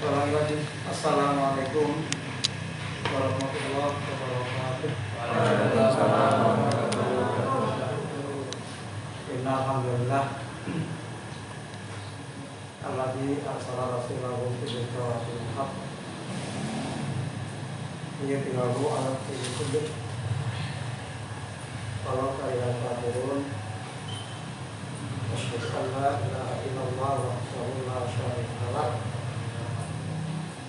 Assalamualaikum warahmatullahi wabarakatuh. Alhamdulillah. Alladzi arsala rasulahu bil huda wa dinil haqq liyudhhirahu 'ala dini kullih walau karihal kafirun. Asyhadu an la ilaha illallah wahdahu la syarika lah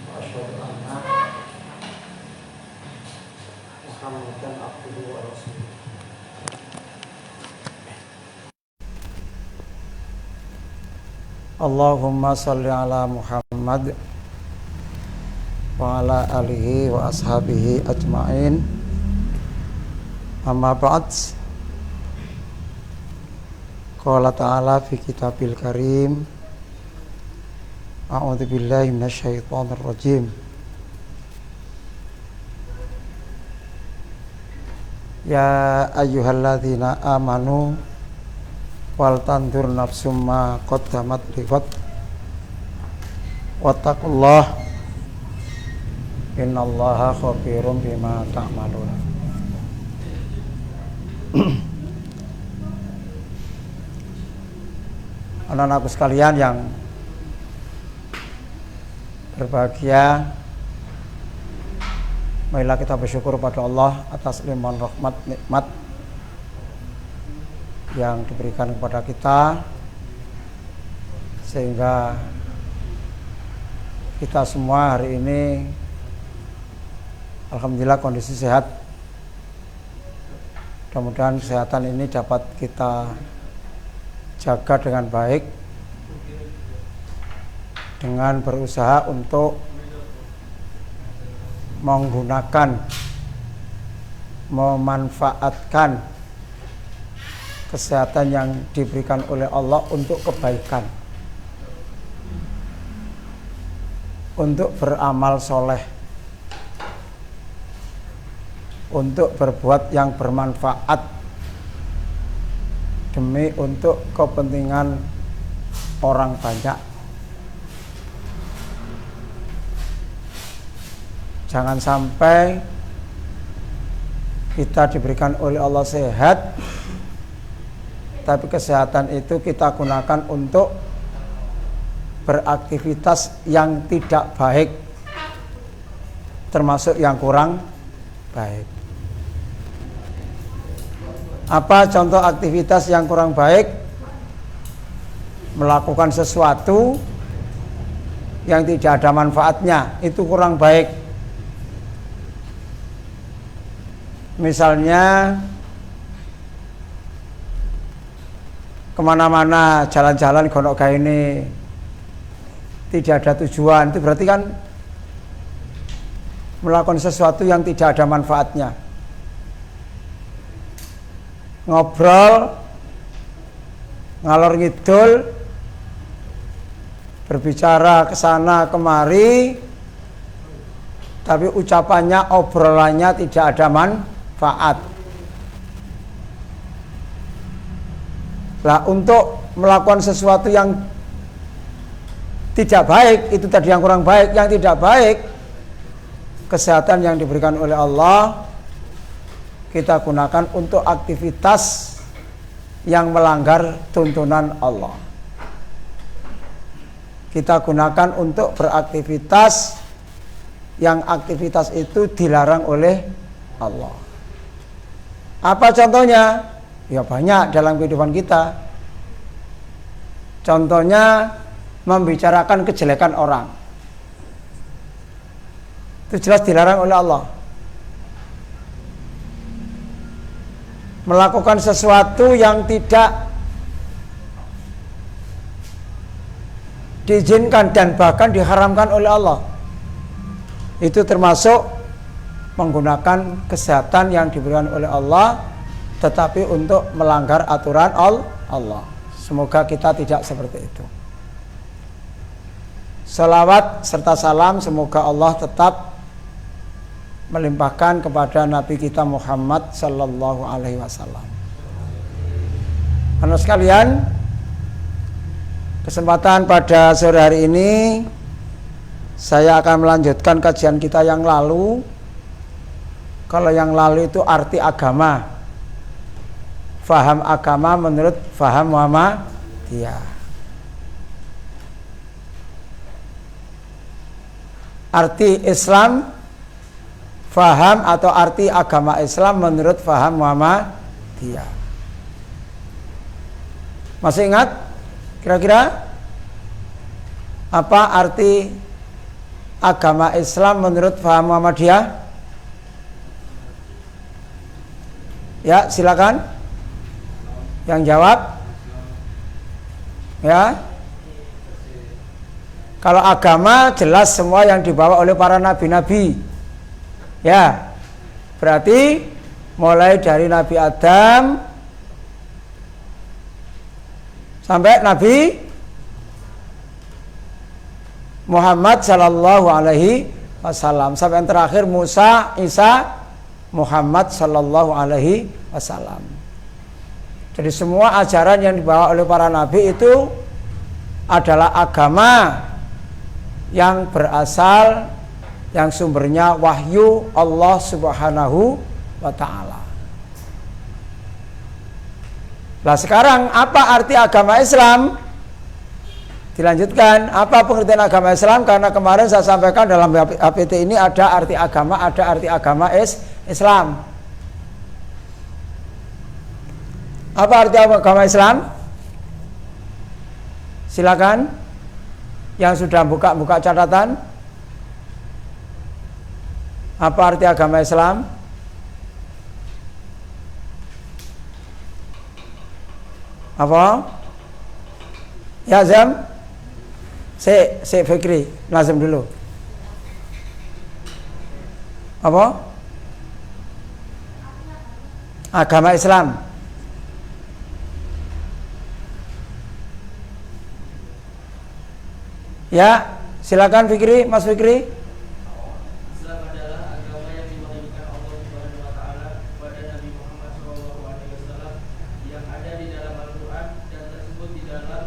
wa asyhadu anna Muhammadan abduhu wa rasuluh. Allahumma salli ala Muhammad wa ala alihi wa ashabihi ajma'in. Amma ba'd. Qala ta'ala fi kitabil karim. A'udzu billahi minasyaitonir rajim. Ya ayyuhalladzina amanu wal tandur nafsum ma qaddamat lighad wattaqullah innallaha khabirum bima ta'malun. Anak-anakku sekalian yang berbahagia, marilah kita bersyukur pada Allah atas limpahan rahmat nikmat yang diberikan kepada kita, sehingga kita semua hari ini alhamdulillah kondisi sehat. Mudah-mudahan kesehatan ini dapat kita jaga dengan baik dengan berusaha untuk menggunakan, memanfaatkan kesehatan yang diberikan oleh Allah untuk kebaikan, untuk beramal soleh, untuk berbuat yang bermanfaat, demi untuk kepentingan orang banyak. Jangan sampai kita diberikan oleh Allah sehat, tapi kesehatan itu kita gunakan untuk beraktivitas yang tidak baik, termasuk yang kurang baik. Apa contoh aktivitas yang kurang baik? Melakukan sesuatu yang tidak ada manfaatnya, itu kurang baik. Misalnya kemana-mana, jalan-jalan gonok gaene tidak ada tujuan, itu berarti kan melakukan sesuatu yang tidak ada manfaatnya. Ngobrol ngalor ngidul, berbicara ke sana kemari, tapi ucapannya, obrolannya tidak ada manfaat. Lah, untuk melakukan sesuatu yang tidak baik, itu tadi yang kurang baik. Yang tidak baik, kesehatan yang diberikan oleh Allah kita gunakan untuk aktivitas yang melanggar tuntunan Allah. Kita gunakan untuk beraktivitas yang aktivitas itu dilarang oleh Allah. Apa contohnya? Ya banyak dalam kehidupan kita. Contohnya membicarakan kejelekan orang, itu jelas dilarang oleh Allah. Melakukan sesuatu yang tidak diizinkan dan bahkan diharamkan oleh Allah, itu termasuk menggunakan kesehatan yang diberikan oleh Allah, tetapi untuk melanggar aturan Allah. Semoga kita tidak seperti itu. Salawat serta salam semoga Allah tetap melimpahkan kepada Nabi kita Muhammad sallallahu alaihi wasallam. Anak sekalian, kesempatan pada sore hari ini Saya akan melanjutkan kajian kita yang lalu. Kalau yang lalu itu arti agama, faham agama menurut faham Muhammadiyah. Arti Islam, faham atau arti agama Islam menurut faham Muhammadiyah. Masih ingat? Kira-kira apa arti agama Islam menurut faham Muhammadiyah? Ya, silakan. Yang jawab. Ya. Kalau agama jelas semua yang dibawa oleh para nabi-nabi. Ya. Berarti mulai dari Nabi Adam sampai Nabi Muhammad sallallahu alaihi wasallam, sampai yang terakhir Musa, Isa, Muhammad sallallahu alaihi wasallam. Jadi semua ajaran yang dibawa oleh para nabi itu adalah agama yang berasal, yang sumbernya wahyu Allah Subhanahu wa ta'ala. Nah sekarang apa arti agama Islam? Dilanjutkan, apa pengertian agama Islam? Karena kemarin saya sampaikan dalam HPT ini ada arti agama Islam. Apa arti agama Islam? Silakan. Yang sudah buka catatan. Apa arti agama Islam? Apa? Ya Zam? Si Fikri, lazim dulu. Apa? Agama Islam. Ya, silakan Fikri, Mas Fikri. Islam adalah agama yang diwahyukan Allah Subhanahu wa taala kepada Nabi Muhammad SAW yang ada di dalam Al-Qur'an dan tersebut di dalam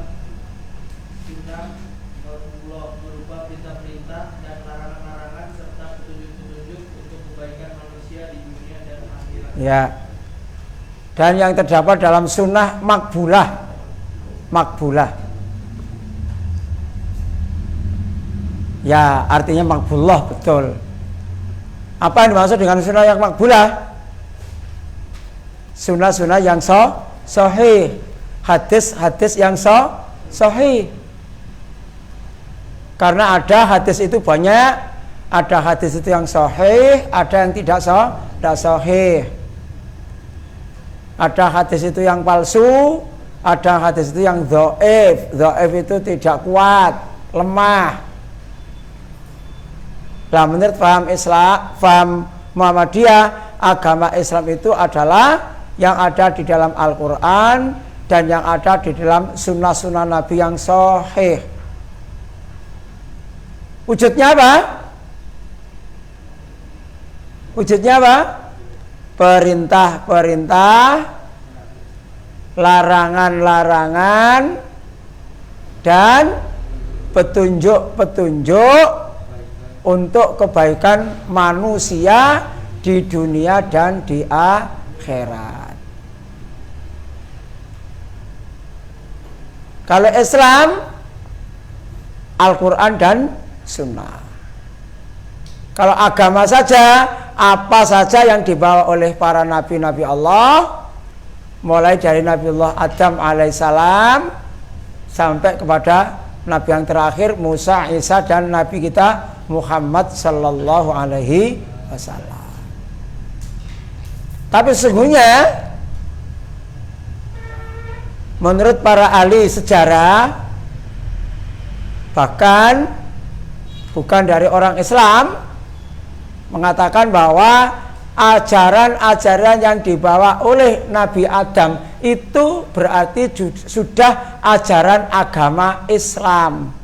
sunnah Rasulullah berupa perintah-perintah dan larangan-larangan serta petunjuk-petunjuk untuk kebaikan manusia di dunia dan akhirat. Ya. Dan yang terdapat dalam sunnah makbulah. Ya, artinya makbullah, betul. Apa yang dimaksud dengan sunnah yang makbulah? Sunnah-sunnah yang sahih, hadis-hadis yang sahih. Karena ada hadis itu banyak, ada hadis itu yang sahih, ada yang tidak sahih. Ada hadis itu yang palsu, ada hadis itu yang dhaif. Dhaif itu tidak kuat, lemah. Nah, menurut paham Islam, paham Muhammadiyah, agama Islam itu adalah yang ada di dalam Al-Quran dan yang ada di dalam sunnah-sunnah Nabi yang sahih. Wujudnya apa? Perintah-perintah, larangan-larangan, dan petunjuk-petunjuk untuk kebaikan manusia di dunia dan di akhirat. Kalau Islam, Al-Quran dan Sunnah. Kalau agama saja, apa saja yang dibawa oleh para nabi-nabi Allah, mulai dari Nabiullah Adam alaihissalam sampai kepada nabi yang terakhir Musa, Isa, dan nabi kita Muhammad sallallahu alaihi wasallam. Tapi sesungguhnya menurut para ahli sejarah, bahkan bukan dari orang Islam, mengatakan bahwa ajaran-ajaran yang dibawa oleh Nabi Adam itu berarti sudah ajaran agama Islam.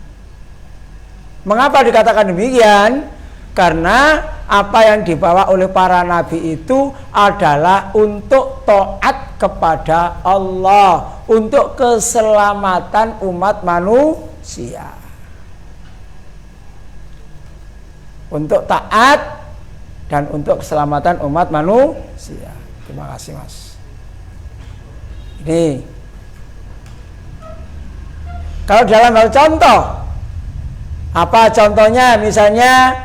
Mengapa dikatakan demikian? Karena apa yang dibawa oleh para nabi itu adalah untuk taat kepada Allah, untuk keselamatan umat manusia. untuk taat dan untuk keselamatan umat manusia. Terima kasih Mas. Ini kalau dalam hal contoh, apa contohnya? Misalnya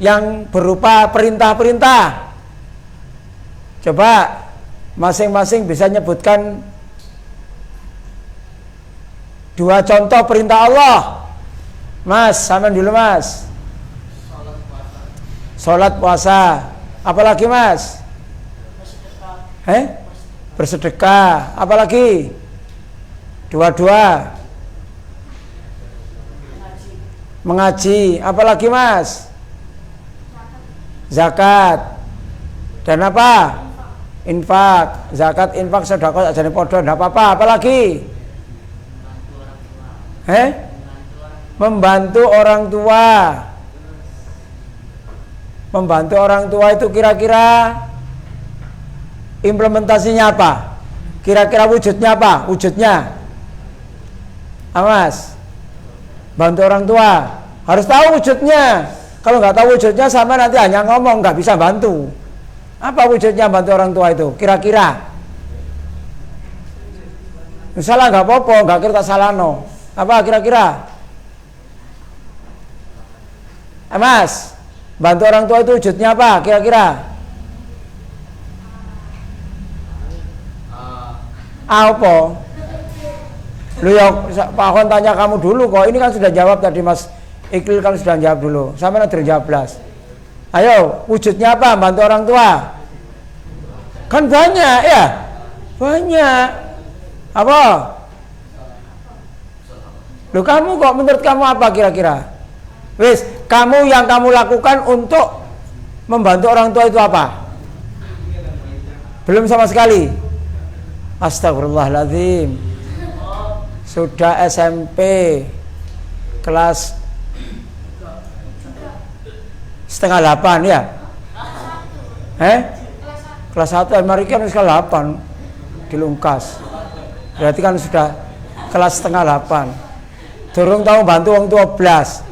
yang berupa perintah-perintah. Coba masing-masing bisa nyebutkan 2 contoh perintah Allah. Mas, sama dulu Mas. Sholat puasa. Apalagi Mas? Bersedekah. Apalagi? 2. Mengaji. Apalagi Mas? Zakat. Dan apa? Infak. Zakat, infak, sedekah ajane padha, ndak apa-apa. Apalagi? Membantu orang tua. Membantu orang tua itu kira-kira implementasinya apa? Kira-kira wujudnya apa? Wujudnya Mas, bantu orang tua harus tahu wujudnya. Kalau nggak tahu wujudnya sama nanti hanya ngomong, nggak bisa bantu. Apa wujudnya bantu orang tua itu? Kira-kira salah nggak apa-apa, nggak kira tak salah no. Apa kira-kira? Mas, bantu orang tua itu wujudnya apa? Kira-kira? Apa? Lu ya Pak Hon tanya kamu dulu kok. Ini kan sudah jawab tadi Mas Iqlil, kan sudah jawab dulu. Sampai nanti jawab belas. Ayo, wujudnya apa? Bantu orang tua. Kan banyak ya? Banyak. Apa? Loh, kamu kok, menurut kamu apa kira-kira? Wis, kamu yang kamu lakukan untuk membantu orang tua itu apa? Belum sama sekali. Astagfirullahaladzim. Sudah SMP kelas setengah 8 ya? Kelas 1, mari kan kelas 8 dilungkas. Berarti kan sudah kelas setengah 8. Durung tahu bantu orang tua belas.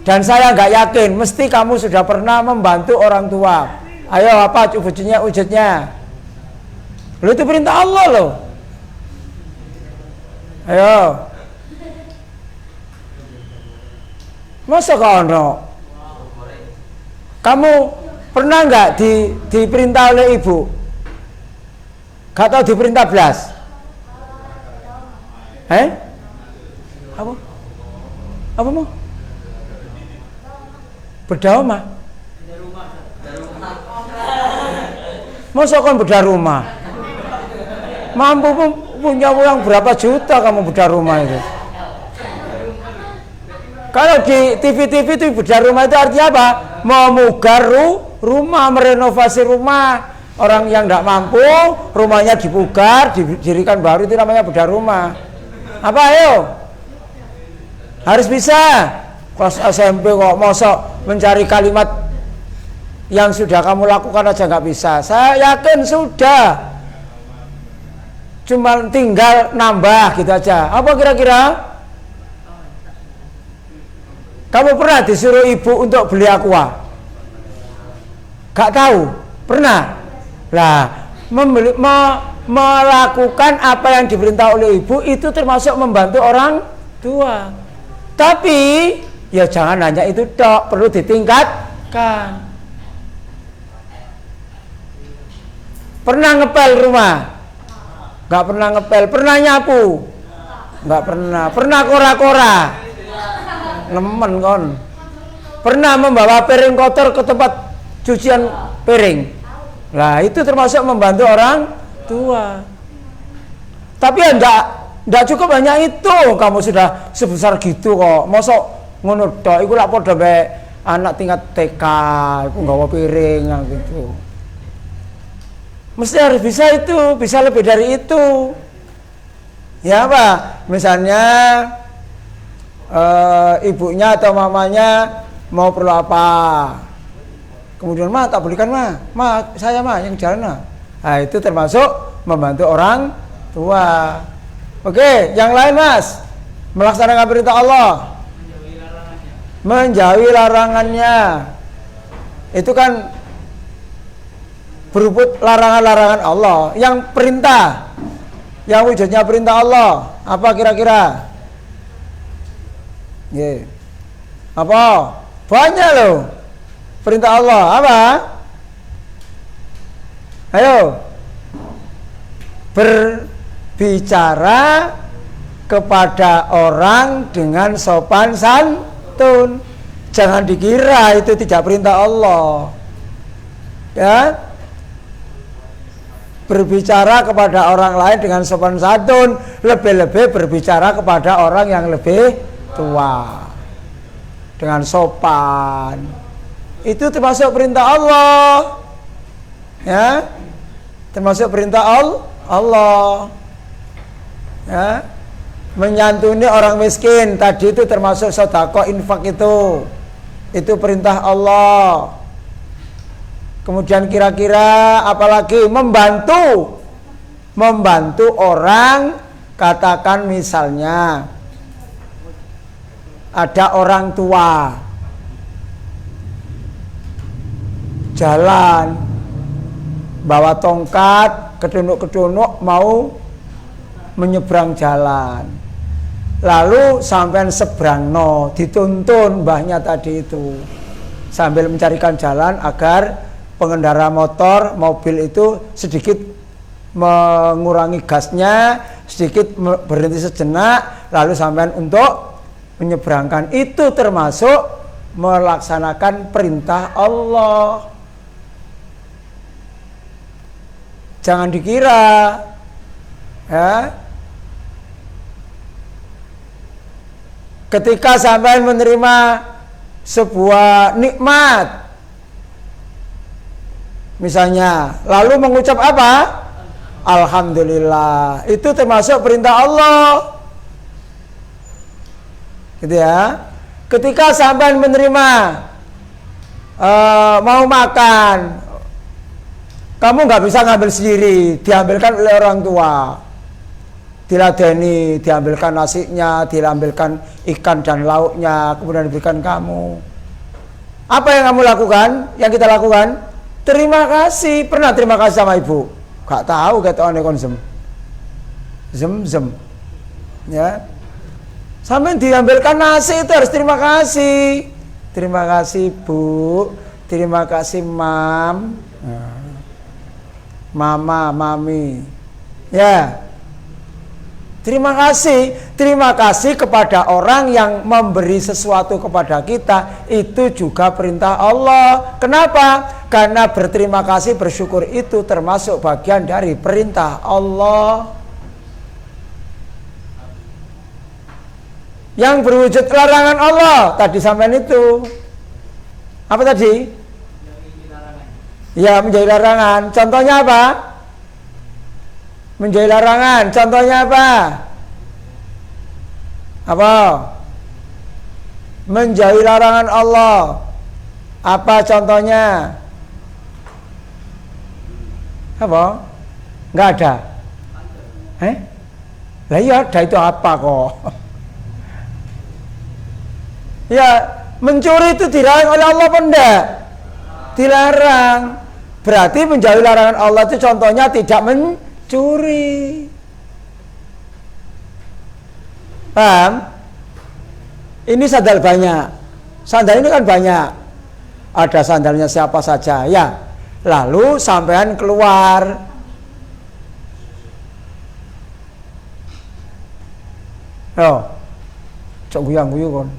Dan saya nggak yakin, mesti kamu sudah pernah membantu orang tua. Ayo, apa wujudnya? Lu itu perintah Allah loh. Ayo. Masa kono? Kamu pernah nggak diperintah oleh ibu? Gak tahu diperintah belas? Apa mau? Bedah rumah. Masa kan bedah rumah? Mampu punya uang berapa juta kamu bedah rumah itu? Kalau di TV-TV itu bedah rumah itu artinya apa? Memugar rumah, merenovasi rumah. Orang yang tidak mampu, rumahnya dipugar, didirikan baru, itu namanya bedah rumah. Apa ayo? Harus bisa. Kelas SMP kok mosok mencari kalimat yang sudah kamu lakukan aja nggak bisa. Saya yakin sudah. Cuma tinggal nambah gitu aja. Apa kira-kira? Kamu pernah disuruh ibu untuk beli aqua? Gak tahu? Pernah? Lah, melakukan apa yang diperintah oleh ibu itu termasuk membantu orang tua. Tapi ya jangan hanya itu dok, perlu ditingkatkan. Pernah ngepel rumah? Gak pernah ngepel. Pernah nyapu? Gak pernah. Pernah kora-kora? Nemen kon. Pernah membawa piring kotor ke tempat cucian piring? Lah itu termasuk membantu orang tua. Tapi ya enggak cukup hanya itu. Kamu sudah sebesar gitu kok. Mosok ngono tok iku lak padha mbek anak tingkat TK iku nggawa piring gitu. Mesti harus bisa itu, bisa lebih dari itu. Ya apa? Misalnya ibunya atau mamanya mau perlu apa? Kemudian tak belikan saya yang jalan Nah itu termasuk membantu orang tua. Oke, yang lain Mas, melaksanakan perintah Allah. menjauhi larangannya. Itu kan berupa larangan-larangan Allah. Yang perintah, yang wujudnya perintah Allah, apa kira-kira? Apa? Banyak loh perintah Allah. Apa? Ayo, berbicara kepada orang dengan sopan santun. Jangan dikira itu tidak perintah Allah. Ya, berbicara kepada orang lain dengan sopan santun, lebih-lebih berbicara kepada orang yang lebih tua dengan sopan. Itu termasuk perintah Allah. Ya, termasuk perintah Allah. Ya, menyantuni orang miskin tadi itu termasuk sedekah, infak itu perintah Allah. Kemudian kira-kira apalagi membantu orang, katakan misalnya ada orang tua jalan bawa tongkat kedunuk-kedunuk mau menyeberang jalan, lalu sampai seberangno dituntun mbahnya tadi itu sambil mencarikan jalan agar pengendara motor mobil itu sedikit mengurangi gasnya, sedikit berhenti sejenak, lalu sampai untuk menyeberangkan. Itu termasuk melaksanakan perintah Allah. Jangan dikira ya, ketika sampai menerima sebuah nikmat misalnya, lalu mengucap apa? Alhamdulillah. Itu termasuk perintah Allah. Gitu ya. Ketika sampai menerima mau makan, kamu nggak bisa ngambil sendiri, diambilkan oleh orang tua. Diladeni, diambilkan nasinya, diambilkan ikan dan lauknya, kemudian diberikan kamu. Apa yang kamu lakukan? Yang kita lakukan? Terima kasih. Pernah terima kasih sama ibu? Gak tahu kata orang konsum. Zem. Ya. Sampai diambilkan nasi itu harus terima kasih. Terima kasih Bu. Terima kasih Mam. Mama, Mami. Ya. Terima kasih kepada orang yang memberi sesuatu kepada kita, itu juga perintah Allah. Kenapa? Karena berterima kasih, bersyukur itu termasuk bagian dari perintah Allah. Yang berwujud larangan Allah tadi sampean itu. Apa tadi? Ya, menjadi larangan. Contohnya apa? Menjadi larangan. Contohnya apa? Apa? Menjauhi larangan Allah. Apa contohnya? Apa? Enggak ada. Lah iya ada, itu apa kok? Ya, mencuri itu dilarang oleh Allah apa enggak? Dilarang. Berarti menjauhi larangan Allah itu contohnya tidak mencuri. Paham? Ini sandal banyak. Sandal ini kan banyak. Ada sandalnya siapa saja, ya. Lalu sampean keluar. Oh, cok guyang-guyu kon.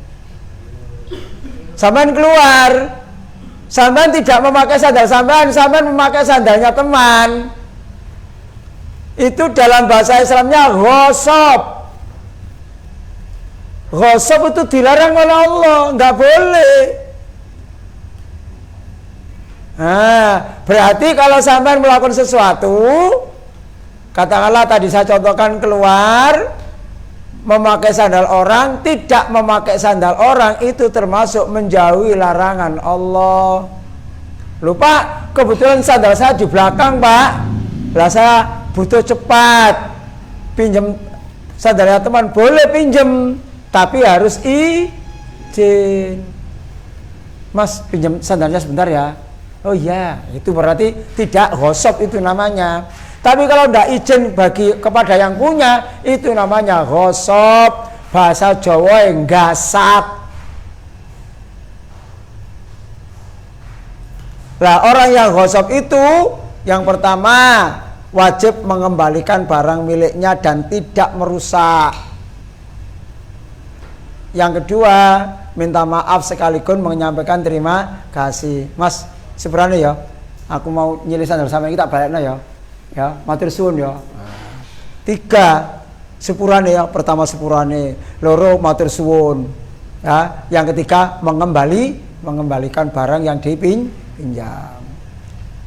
Sampean keluar. Sampean tidak memakai sandal sampean memakai sandalnya teman. Itu dalam bahasa Islamnya ghosab. Ghosab itu dilarang oleh Allah, nggak boleh. Nah, berarti kalau sampean melakukan sesuatu, katakanlah tadi saya contohkan keluar, memakai sandal orang, tidak memakai sandal orang, itu termasuk menjauhi larangan Allah. Lupa, kebetulan sandal saya di belakang Pak, lah saya butuh cepat, pinjam sandalnya teman, boleh pinjam, tapi harus izin. Mas pinjam sandalnya sebentar ya. Oh iya, itu berarti tidak ghosab itu namanya. Tapi kalau tidak izin kepada yang punya, itu namanya ghosab. Bahasa Jawa yang gasap. Nah, orang yang ghosab itu yang pertama wajib mengembalikan barang miliknya dan tidak merusak. Yang kedua, minta maaf sekaligus menyampaikan terima kasih. Mas, sebenarnya ya, aku mau nyilih sandal sama kita baliknya ya. Ya, matur suwun ya. 3, sepurane ya, pertama sepurane, loro matur suwun. Ya, yang ketiga mengembalikan barang yang dipinjam.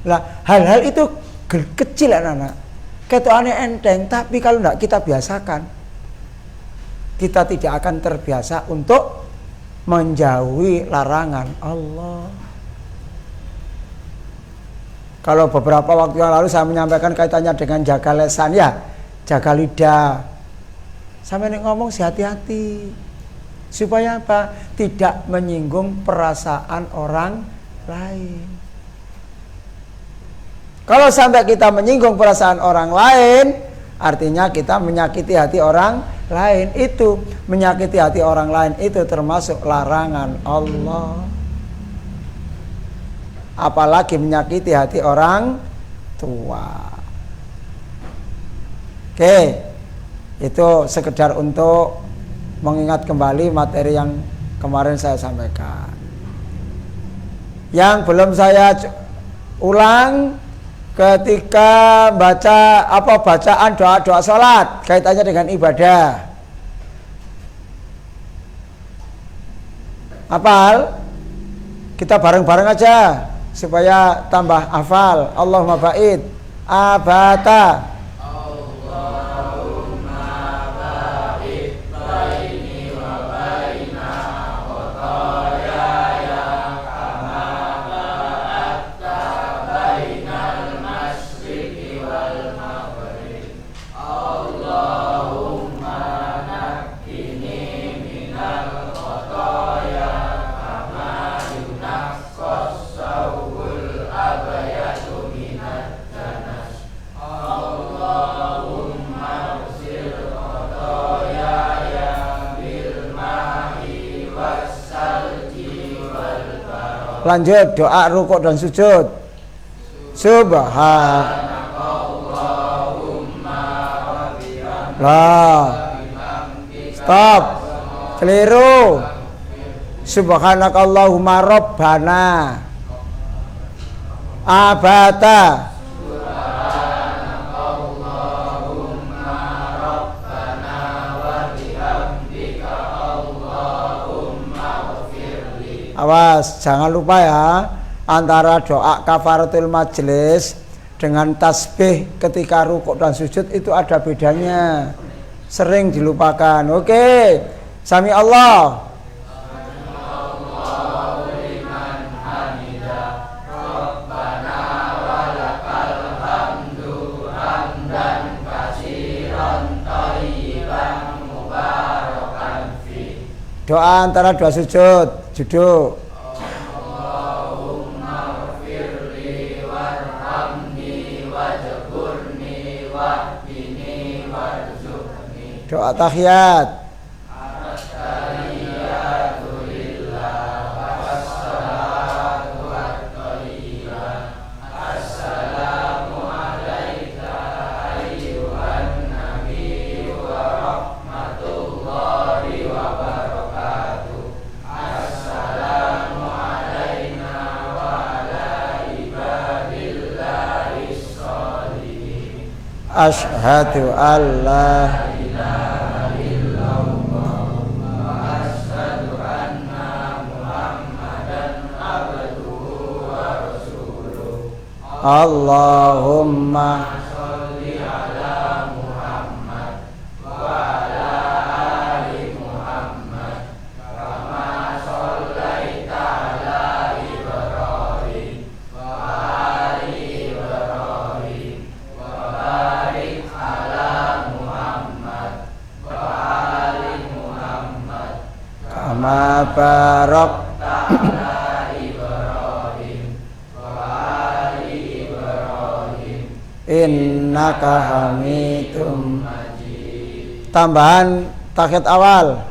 Lah, hal-hal itu kecil anak-anak. Ketokane enteng, tapi kalau tidak kita biasakan, kita tidak akan terbiasa untuk menjauhi larangan Allah. Kalau beberapa waktu yang lalu saya menyampaikan kaitannya dengan jaga lesan ya, jaga lidah. Sampai ngomong hati-hati. Supaya apa? Tidak menyinggung perasaan orang lain. Kalau sampai kita menyinggung perasaan orang lain, artinya kita menyakiti hati orang lain. Itu menyakiti hati orang lain itu termasuk larangan Allah. Apalagi menyakiti hati orang tua. Oke, itu sekedar untuk mengingat kembali materi yang kemarin saya sampaikan. Yang belum saya ulang ketika bacaan doa-doa sholat kaitannya dengan ibadah. Hafal? Kita bareng-bareng aja supaya tambah hafal. Allahumma ba'id abata. Lanjut doa rukuk dan sujud. Subhanallah. Stop. Keliru. Subhanakallahumma rabbana. Abata. Awas, jangan lupa ya, antara doa kafaratul majelis dengan tasbih ketika rukuk dan sujud itu ada bedanya. Sering dilupakan. Oke. Sami Allah. Doa antara dua sujud. Duduk. Allahumma firli warhamni wajburni wahdini warzuqni. Doa tahiyat. Asyhadu an la ilaha illallah wa asyhadu anna Muhammadan abduhu wa rasuluh. Allahumma sholli ala Muhammad wa ala ali Muhammad kama shallaita ala Ibrahim wa ali Ibrahim wa kama barakta ala innaka hamidum. Tambahan takhid awal.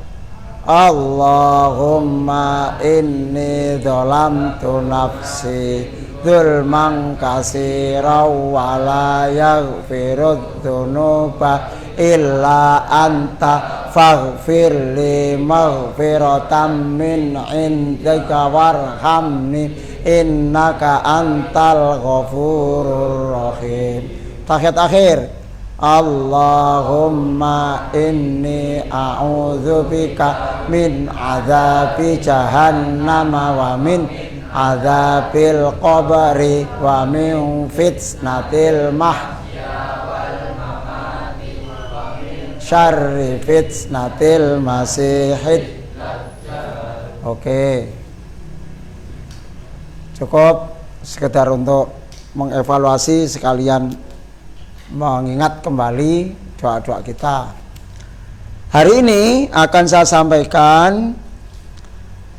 Allahumma inni dzalamtu nafsi dzulman katsiran wa la yaghfirudz dzunuba illa anta faghfir li maghfiratan min indika warhamni innaka antal ghafurur rahim. Takhid akhir. Allahumma inni a'udzubika min adzabi jahannam wa min adzabil qabri wa min fitnatil mahya wal mamati wa min syarri fitnatil masihid. Oke. Cukup sekedar untuk mengevaluasi sekalian mengingat kembali doa-doa kita. Hari ini akan saya sampaikan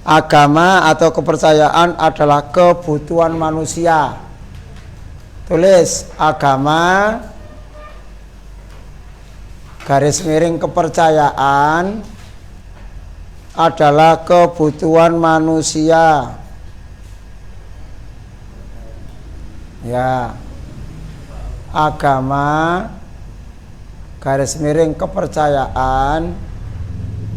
agama atau kepercayaan adalah kebutuhan manusia. Tulis agama garis miring kepercayaan adalah kebutuhan manusia. Ya. Agama garis miring kepercayaan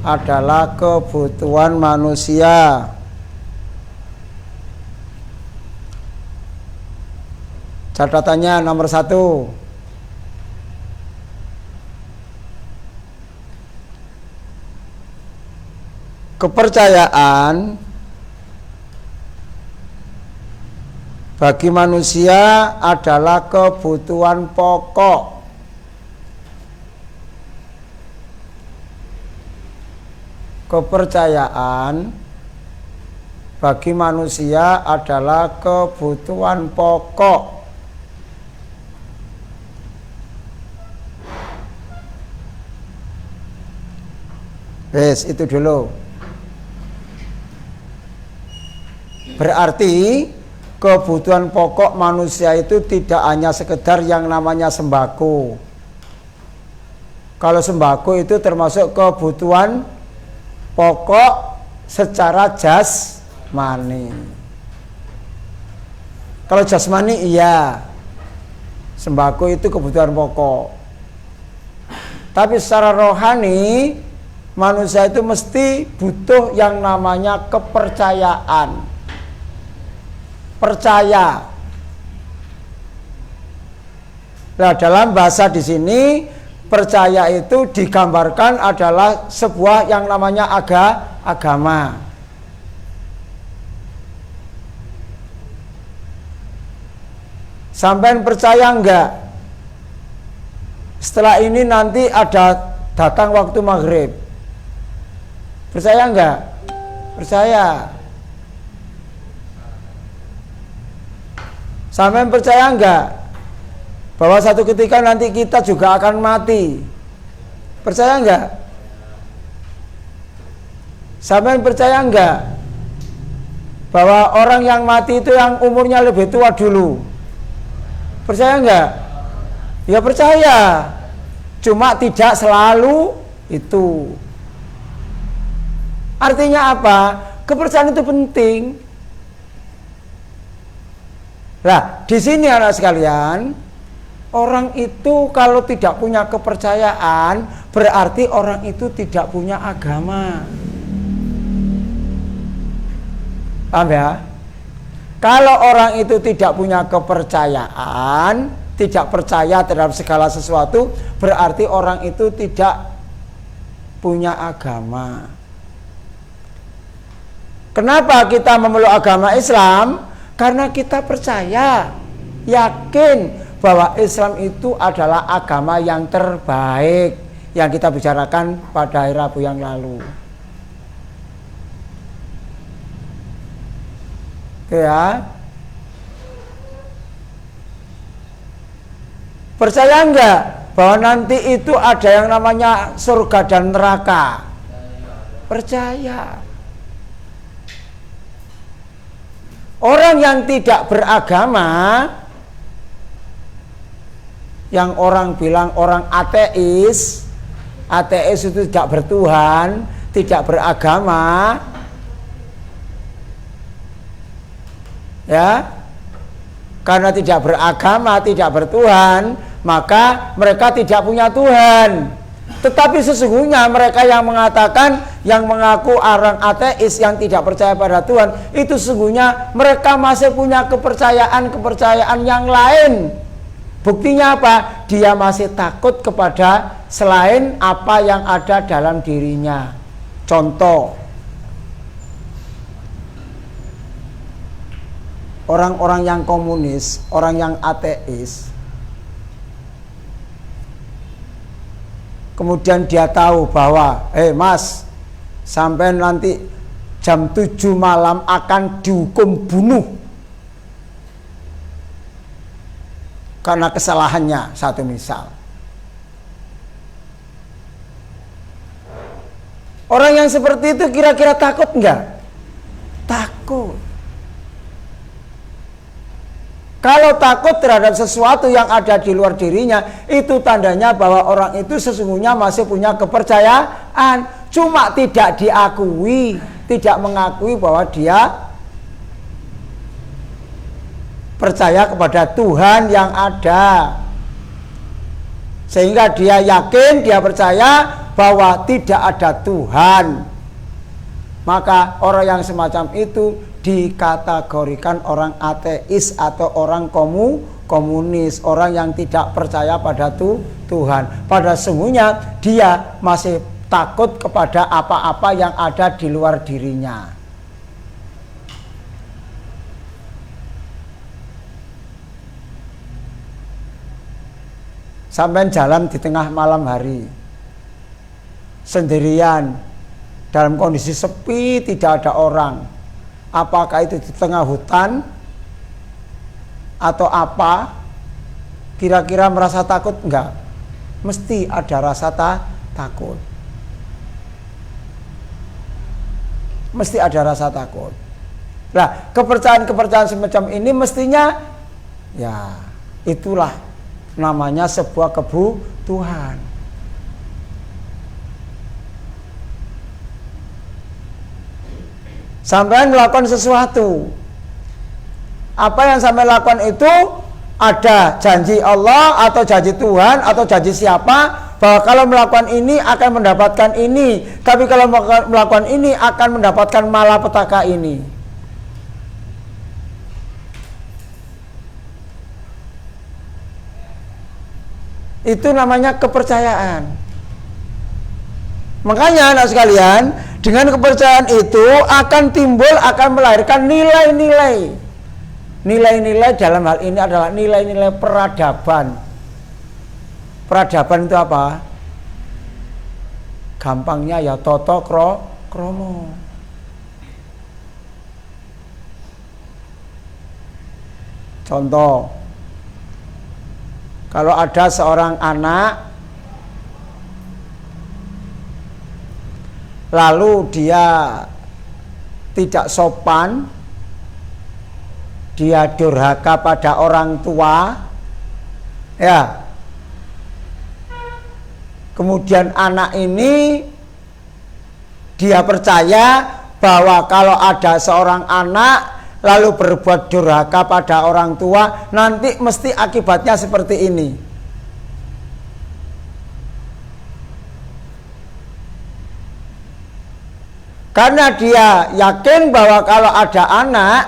adalah kebutuhan manusia. Catatannya nomor 1, kepercayaan bagi manusia adalah kebutuhan pokok. Kepercayaan bagi manusia adalah kebutuhan pokok. Wes, itu dulu. Berarti kebutuhan pokok manusia itu tidak hanya sekedar yang namanya sembako. Kalau sembako itu termasuk kebutuhan pokok secara jasmani. Kalau jasmani iya, sembako itu kebutuhan pokok. Tapi secara rohani manusia itu mesti butuh yang namanya kepercayaan. Percaya. Nah, dalam bahasa di sini percaya itu digambarkan adalah sebuah yang namanya agama. Sampai percaya enggak? Setelah ini nanti ada datang waktu maghrib. Percaya enggak? Percaya. Sampai percaya enggak bahwa satu ketika nanti kita juga akan mati? Percaya enggak? Sampai percaya enggak bahwa orang yang mati itu yang umurnya lebih tua dulu? Percaya enggak? Ya percaya. Cuma tidak selalu itu. Artinya apa? Kepercayaan itu penting. Nah, di sini anak sekalian, orang itu kalau tidak punya kepercayaan, berarti orang itu tidak punya agama. Paham ya? Kalau orang itu tidak punya kepercayaan, tidak percaya terhadap segala sesuatu, berarti orang itu tidak punya agama. Kenapa kita memeluk agama Islam? Karena kita percaya, yakin bahwa Islam itu adalah agama yang terbaik yang kita bicarakan pada hari Rabu yang lalu. Ya. Percaya enggak bahwa nanti itu ada yang namanya surga dan neraka? Percaya. Orang yang tidak beragama yang orang bilang orang ateis, ateis itu tidak bertuhan, tidak beragama, ya, karena tidak beragama, tidak bertuhan, maka mereka tidak punya Tuhan. Tetapi sesungguhnya mereka yang mengatakan, yang mengaku orang ateis yang tidak percaya pada Tuhan, itu sesungguhnya mereka masih punya kepercayaan yang lain. Buktinya apa? Dia masih takut kepada selain apa yang ada dalam dirinya. Contoh, orang-orang yang komunis, orang yang ateis, kemudian dia tahu bahwa mas, sampai nanti jam 7 malam akan dihukum bunuh karena kesalahannya, satu misal. Orang yang seperti itu kira-kira takut enggak? Takut. Kalau takut terhadap sesuatu yang ada di luar dirinya, itu tandanya bahwa orang itu sesungguhnya masih punya kepercayaan, cuma tidak diakui, tidak mengakui bahwa dia percaya kepada Tuhan yang ada. Sehingga dia yakin, dia percaya bahwa tidak ada Tuhan. Maka orang yang semacam itu dikategorikan orang ateis atau orang komunis, orang yang tidak percaya pada Tuhan. Pada sesungguhnya dia masih takut kepada apa-apa yang ada di luar dirinya. Sampai jalan di tengah malam hari sendirian dalam kondisi sepi, tidak ada orang. Apakah itu di tengah hutan atau apa? Kira-kira merasa takut enggak? Mesti ada rasa takut. Mesti ada rasa takut. Nah, kepercayaan-kepercayaan semacam ini mestinya, ya itulah namanya sebuah kebutuhan. Sampai melakukan sesuatu, apa yang sampai lakukan itu ada janji Allah atau janji Tuhan atau janji siapa, bahwa kalau melakukan ini akan mendapatkan ini, tapi kalau melakukan ini akan mendapatkan malapetaka ini. Itu namanya kepercayaan. Makanya anak sekalian, dengan kepercayaan itu akan timbul, akan melahirkan nilai-nilai. Nilai-nilai dalam hal ini adalah nilai-nilai peradaban. Peradaban itu apa? Gampangnya ya toto kromo. Contoh, kalau ada seorang anak lalu dia tidak sopan, dia durhaka pada orang tua, ya. Kemudian anak ini dia percaya bahwa kalau ada seorang anak lalu berbuat durhaka pada orang tua, nanti mesti akibatnya seperti ini. Karena dia yakin bahwa kalau ada anak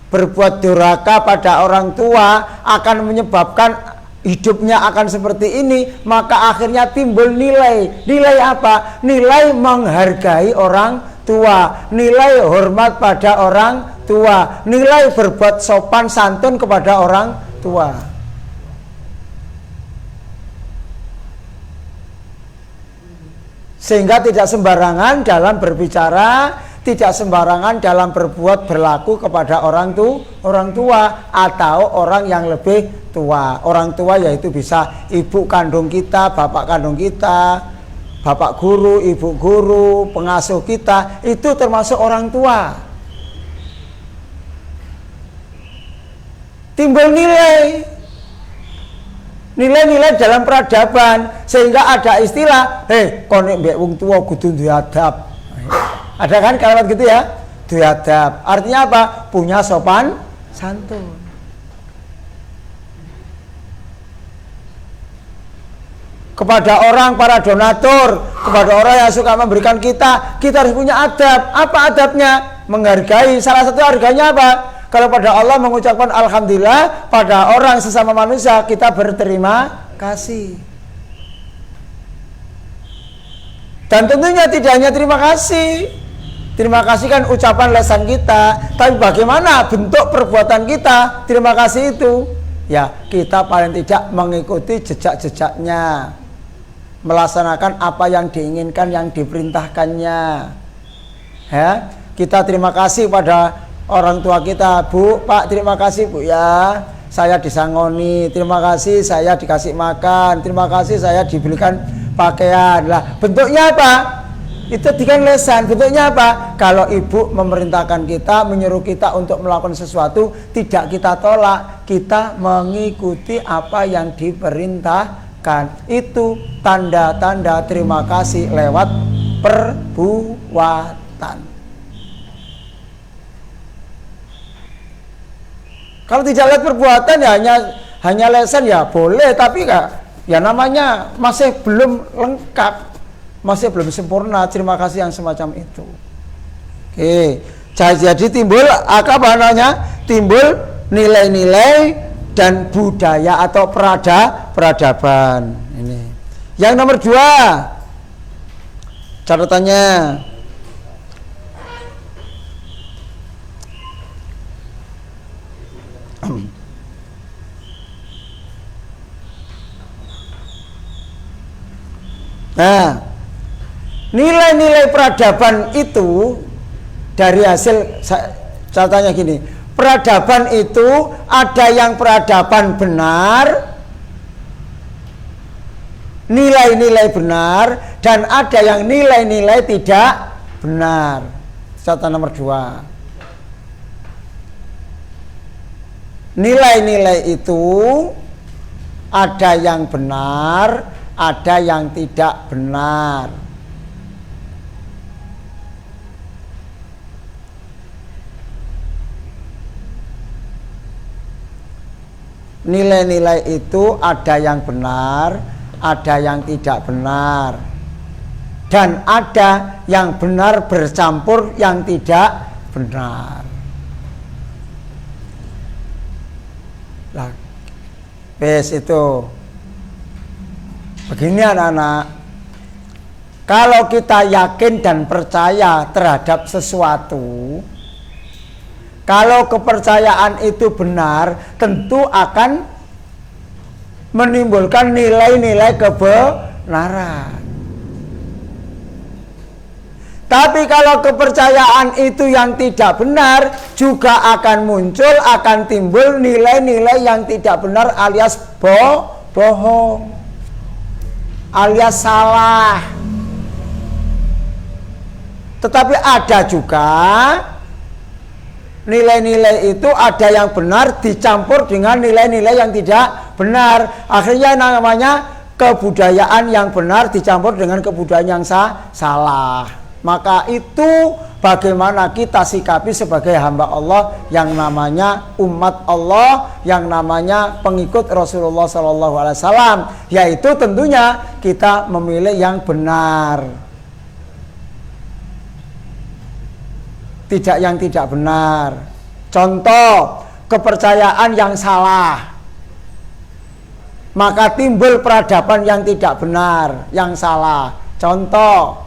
berbuat durhaka pada orang tua akan menyebabkan hidupnya akan seperti ini, maka akhirnya timbul nilai. Nilai apa? Nilai menghargai orang tua, nilai hormat pada orang tua, nilai berbuat sopan santun kepada orang tua. Sehingga tidak sembarangan dalam berbicara, tidak sembarangan dalam berbuat berlaku kepada orang tua atau orang yang lebih tua. Orang tua yaitu bisa ibu kandung kita, bapak kandung kita, bapak guru, ibu guru, pengasuh kita, itu termasuk orang tua. Timbul nilai. Nilai-nilai dalam peradaban, sehingga ada istilah, konek mbek wong tua kudu duwe adab. Ada kan kalimat gitu ya? Duwe adab. Artinya apa? Punya sopan santun. Kepada orang, para donatur, kepada orang yang suka memberikan kita harus punya adab. Apa adabnya? Menghargai. Salah satu harganya apa? Kalau pada Allah mengucapkan alhamdulillah, pada orang sesama manusia kita berterima kasih. Dan tentunya tidak hanya terima kasih. Terima kasih kan ucapan lisan kita, tapi bagaimana bentuk perbuatan kita terima kasih itu? Ya, kita paling tidak mengikuti jejak-jejaknya, melaksanakan apa yang diinginkan, yang diperintahkannya. Ya, kita terima kasih pada orang tua kita, Bu, Pak, terima kasih Bu ya, saya disangoni, terima kasih saya dikasih makan, terima kasih saya dibelikan pakaian. Lah, bentuknya apa? Itu dengan lesan. Bentuknya apa? Kalau ibu memerintahkan kita, menyuruh kita untuk melakukan sesuatu, tidak kita tolak, kita mengikuti apa yang diperintahkan. Itu tanda-tanda terima kasih lewat perbuatan. Kalau tidak lihat perbuatan ya hanya lesan ya boleh, tapi ya namanya masih belum lengkap, masih belum sempurna terima kasih yang semacam itu. Oke, jadi timbul apa namanya? Timbul nilai-nilai dan budaya atau peradaban. Ini. Yang nomor 2 catatannya. Nah, nilai-nilai peradaban itu dari hasil catatannya gini, peradaban itu ada yang peradaban benar, nilai-nilai benar, dan ada yang nilai-nilai tidak benar. Catatan nomor 2. Nilai-nilai itu ada yang benar, ada yang tidak benar. Nilai-nilai itu ada yang benar, ada yang tidak benar, dan ada yang benar bercampur yang tidak benar. Nah, itu begini anak-anak, kalau kita yakin dan percaya terhadap sesuatu, kalau kepercayaan itu benar, tentu akan menimbulkan nilai-nilai kebenaran. Tapi kalau kepercayaan itu yang tidak benar, juga akan muncul, akan timbul nilai-nilai yang tidak benar alias bohong, alias salah. Tetapi ada juga nilai-nilai itu ada yang benar dicampur dengan nilai-nilai yang tidak benar. Akhirnya namanya kebudayaan yang benar dicampur dengan kebudayaan yang salah. Maka itu bagaimana kita sikapi sebagai hamba Allah yang namanya umat Allah, yang namanya pengikut Rasulullah SAW, yaitu tentunya kita memilih yang benar, tidak yang tidak benar. Contoh, kepercayaan yang salah, maka timbul peradaban yang tidak benar, yang salah. Contoh,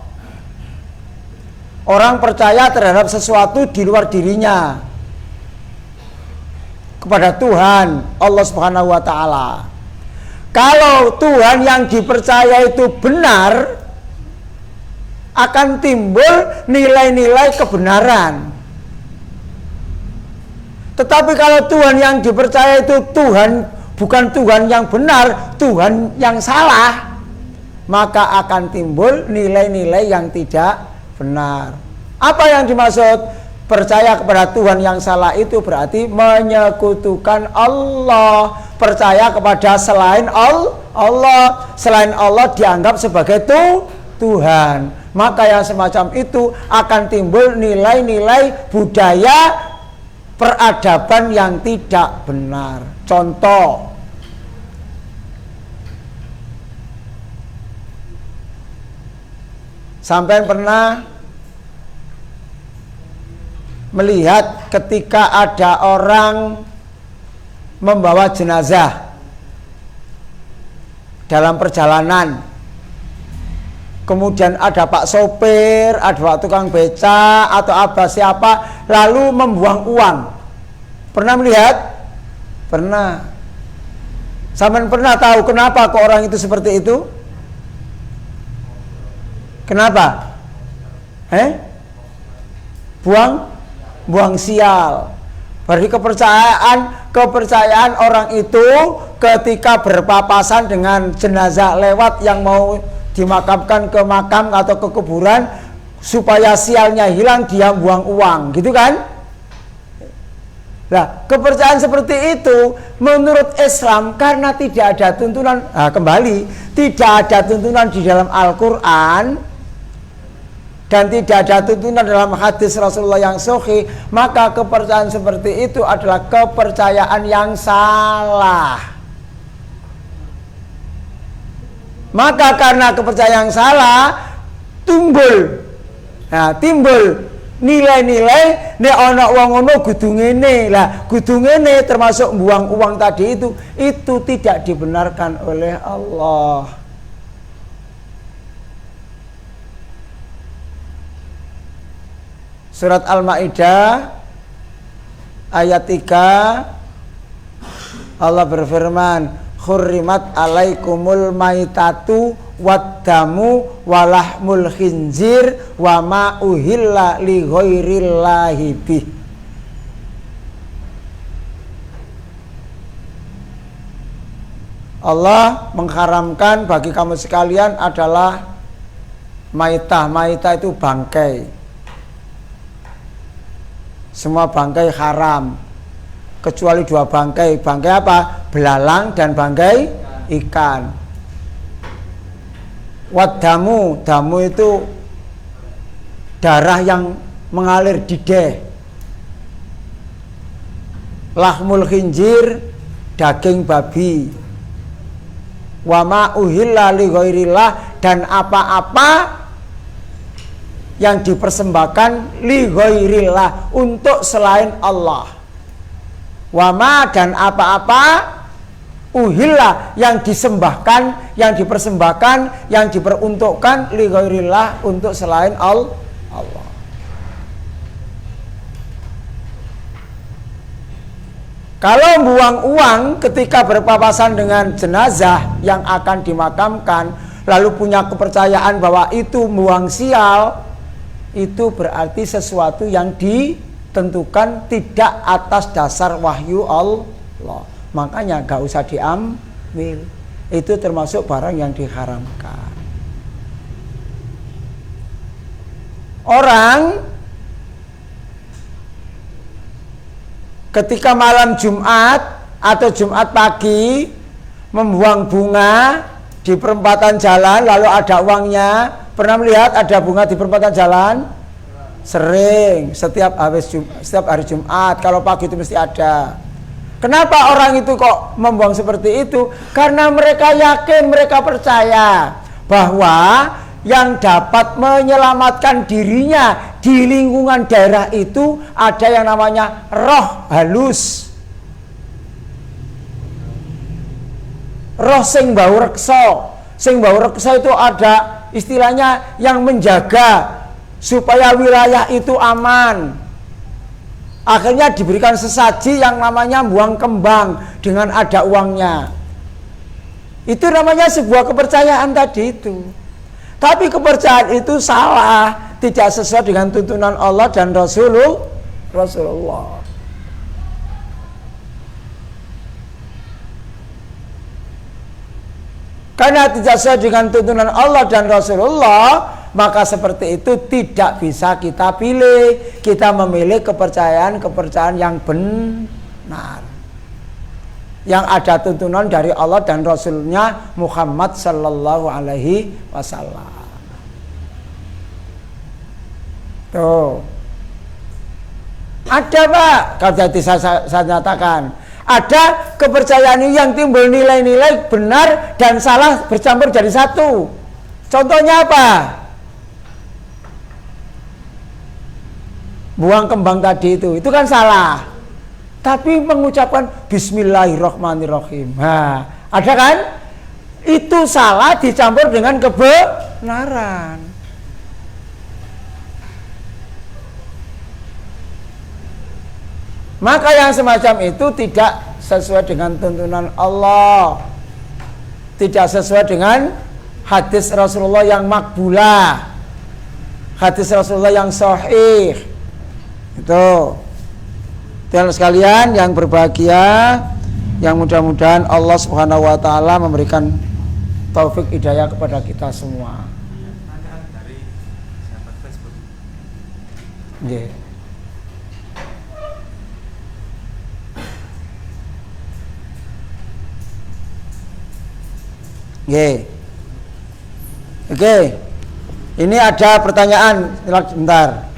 orang percaya terhadap sesuatu di luar dirinya kepada Tuhan Allah Subhanahu wa taala. Kalau Tuhan yang dipercaya itu benar, akan timbul nilai-nilai kebenaran. Tetapi kalau Tuhan yang dipercaya itu bukan Tuhan yang benar, Tuhan yang salah, maka akan timbul nilai-nilai yang tidak benar. Apa yang dimaksud percaya kepada Tuhan yang salah itu berarti menyekutukan Allah. percaya kepada selain Allah. Selain Allah dianggap sebagai Tuhan. Maka yang semacam itu akan timbul nilai-nilai budaya peradaban yang tidak benar. Contoh, sampai pernah melihat ketika ada orang membawa jenazah dalam perjalanan, kemudian ada pak sopir, ada pak tukang beca atau apa siapa, lalu membuang uang. Pernah melihat? Pernah. Sampai pernah tahu kenapa kok orang itu seperti itu? Kenapa? Buang sial. Berarti kepercayaan orang itu ketika berpapasan dengan jenazah lewat yang mau dimakamkan ke makam atau ke kuburan, supaya sialnya hilang dia buang uang, gitu kan? Nah, kepercayaan seperti itu menurut Islam karena tidak ada tuntunan, tidak ada tuntunan di dalam Al-Quran dan tidak ada tuntunan dalam hadis Rasulullah yang sahih, maka kepercayaan seperti itu adalah kepercayaan yang salah. Maka karena kepercayaan yang salah timbul nilai-nilai nek ana wong ngono kudu ngene. Lah kudu ngene termasuk buang uang tadi itu tidak dibenarkan oleh Allah. Surat Al-Maidah ayat 3 Allah berfirman, "Hurrimat alaikumul maitatu waddamu walahmul khinzir wa ma uhilla li ghairillahi bih." Allah mengharamkan bagi kamu sekalian adalah maitah. Maitah itu bangkai. Semua bangkai haram kecuali dua bangkai. Bangkai apa? Belalang dan bangkai ikan. Wadamu, damu itu darah yang mengalir dideh. Lahmul khinzir, daging babi. Wama uhilla li ghairillah, dan apa-apa yang dipersembahkan li ghairillah, untuk selain Allah. Wama, dan apa-apa uhilla, yang disembahkan, yang dipersembahkan, yang diperuntukkan li ghairillah, untuk selain Allah. Kalau buang uang ketika berpapasan dengan jenazah yang akan dimakamkan, lalu punya kepercayaan bahwa itu buang sial, itu berarti sesuatu yang ditentukan tidak atas dasar wahyu Allah. Makanya gak usah diambil. Itu termasuk barang yang diharamkan. Orang ketika malam Jumat atau Jumat pagi membuang bunga di perempatan jalan, lalu ada uangnya. Pernah melihat ada bunga di perempatan jalan? Sering, setiap hari Jumat, kalau pagi itu mesti ada. Kenapa orang itu kok membuang seperti itu? Karena mereka yakin, mereka percaya bahwa yang dapat menyelamatkan dirinya di lingkungan daerah itu ada yang namanya roh halus, roh sing bau reksa. Sing bau reksa itu ada istilahnya yang menjaga supaya wilayah itu aman. Akhirnya diberikan sesaji yang namanya buang kembang dengan ada uangnya. Itu namanya sebuah kepercayaan tadi itu. Tapi kepercayaan itu salah, tidak sesuai dengan tuntunan Allah dan Rasulullah. Karena tidak sesuai dengan tuntunan Allah dan Rasulullah, maka seperti itu tidak bisa kita pilih. Kita memilih kepercayaan yang benar. yang ada tuntunan dari Allah dan Rasulnya Muhammad Sallallahu Alaihi Wasallam. Tuh, ada Pak, kalau tadi saya nyatakan, ada kepercayaan yang timbul nilai-nilai benar dan salah bercampur jadi satu. Contohnya apa? Buang kembang tadi itu kan salah. Tapi mengucapkan Bismillahirrahmanirrahim, nah, ada kan? Itu salah dicampur dengan kebenaran. Maka yang semacam itu tidak sesuai dengan tuntunan Allah, tidak sesuai dengan hadis Rasulullah yang makbulah, hadis Rasulullah yang sahih. Itu teman sekalian yang berbahagia, yang mudah-mudahan Allah Subhanahu wa taala memberikan taufik hidayah kepada kita semua. Dari sahabat Facebook. Yeah. Oke. Ini ada pertanyaan, bentar.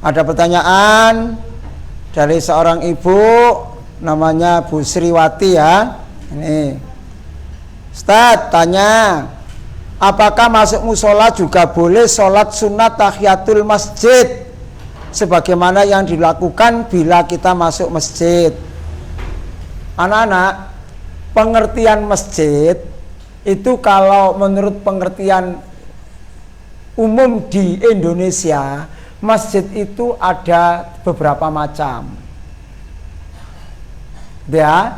Ada pertanyaan dari seorang ibu namanya Bu Sriwati ya. Ini. Ustaz tanya, apakah masuk musola juga boleh sholat sunat tahiyatul masjid sebagaimana yang dilakukan bila kita masuk masjid? Anak-anak, pengertian masjid itu kalau menurut pengertian umum di Indonesia, masjid itu ada beberapa macam. Ya,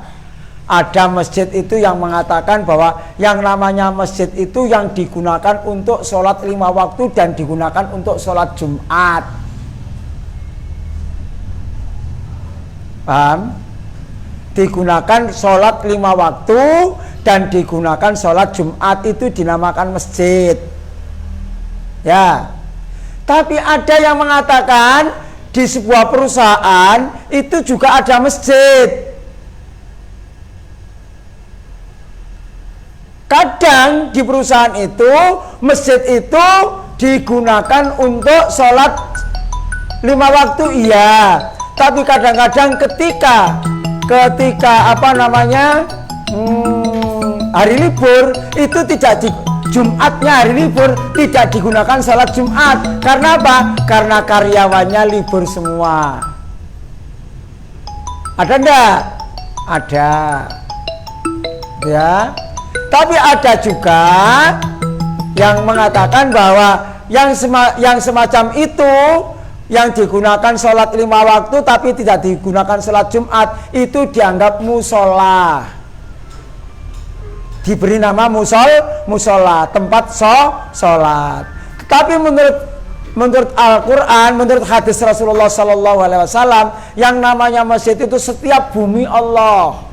ada masjid itu yang mengatakan bahwa yang namanya masjid itu yang digunakan untuk sholat 5 waktu dan digunakan untuk sholat Jumat. Paham? Digunakan sholat 5 waktu dan digunakan sholat Jumat, itu dinamakan masjid. Ya. Tapi ada yang mengatakan di sebuah perusahaan itu juga ada masjid. Kadang di perusahaan itu masjid itu digunakan untuk sholat 5 waktu, iya. Tapi kadang-kadang ketika hari libur itu tidak di Jumatnya, hari libur tidak digunakan sholat Jumat. Karena apa? Karena karyawannya libur semua. Ada enggak? Ada. Ya. Tapi ada juga yang mengatakan bahwa yang semacam itu, yang digunakan sholat 5 waktu tapi tidak digunakan sholat Jumat, itu dianggap musola. Diberi nama musola, tempat sholat. Tapi menurut Al-Quran, menurut hadis Rasulullah Sallallahu Alaihi Wasallam, yang namanya masjid itu setiap bumi Allah.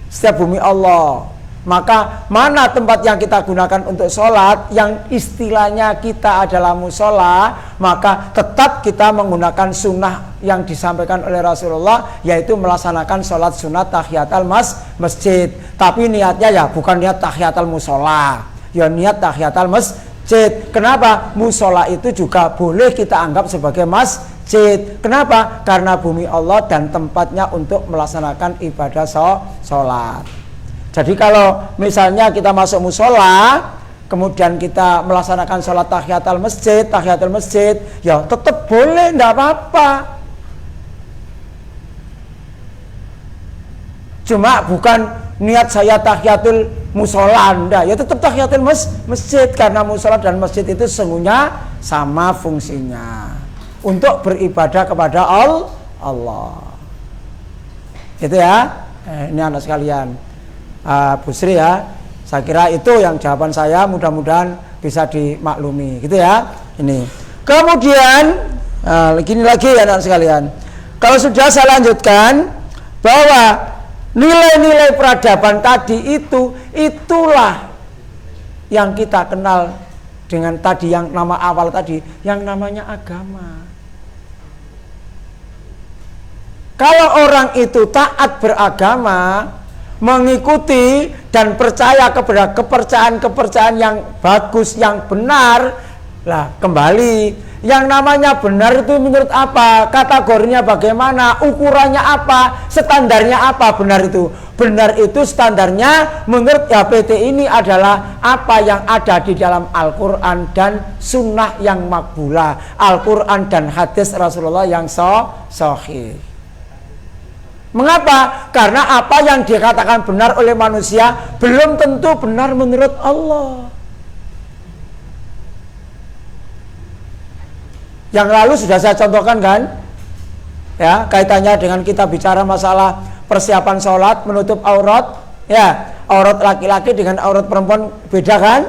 Setiap bumi Allah. Maka mana tempat yang kita gunakan untuk sholat, yang istilahnya kita adalah musola, maka tetap kita menggunakan sunnah yang disampaikan oleh Rasulullah, yaitu melaksanakan sholat sunat tahiyatul masjid. Tapi niatnya ya bukan niat tahiyatul musola, ya niat tahiyatul masjid. Kenapa? Musola itu juga boleh kita anggap sebagai masjid. Kenapa? Karena bumi Allah dan tempatnya untuk melaksanakan ibadah sholat. Jadi kalau misalnya kita masuk musola, kemudian kita melaksanakan sholat tahiyatul masjid, ya tetap boleh, tidak apa-apa. Cuma bukan niat saya tahiyatul musola, enggak, ya tetap tahiyatul masjid, karena musola dan masjid itu sesungguhnya sama fungsinya, untuk beribadah kepada Allah. Gitu ya. Ini anak sekalian. Bu Sri ya, saya kira itu yang jawaban saya, mudah-mudahan bisa dimaklumi gitu ya. Ini kemudian gini lagi ya anak sekalian, kalau sudah saya lanjutkan bahwa nilai-nilai peradaban tadi itulah yang kita kenal dengan tadi yang nama awal tadi, yang namanya agama. Kalau orang itu taat beragama, mengikuti dan percaya kepada kepercayaan yang bagus, yang benar, lah kembali yang namanya benar itu menurut apa? Kategorinya bagaimana? Ukurannya apa? Standarnya apa benar itu? Benar itu standarnya menurut HPT ini adalah apa yang ada di dalam Al-Quran dan Sunnah yang makbulah, Al-Quran dan hadis Rasulullah yang sahih. Mengapa? Karena apa yang dikatakan benar oleh manusia belum tentu benar menurut Allah. Yang lalu sudah saya contohkan kan, ya, kaitannya dengan kita bicara masalah persiapan sholat, menutup aurat, ya, aurat laki-laki dengan aurat perempuan beda kan?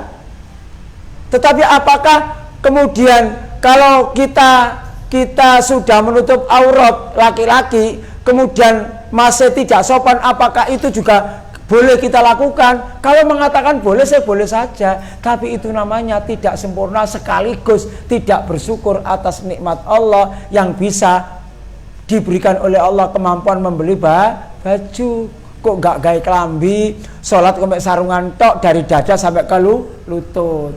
Tetapi apakah kemudian kalau kita sudah menutup aurat laki-laki, kemudian masih tidak sopan, apakah itu juga boleh kita lakukan? Kalau mengatakan boleh, saya boleh saja. Tapi itu namanya tidak sempurna, sekaligus tidak bersyukur atas nikmat Allah yang bisa diberikan oleh Allah kemampuan membeli baju. Kok gak gaya kelambi, sholat sampai sarungan tok dari dada sampai ke lutut.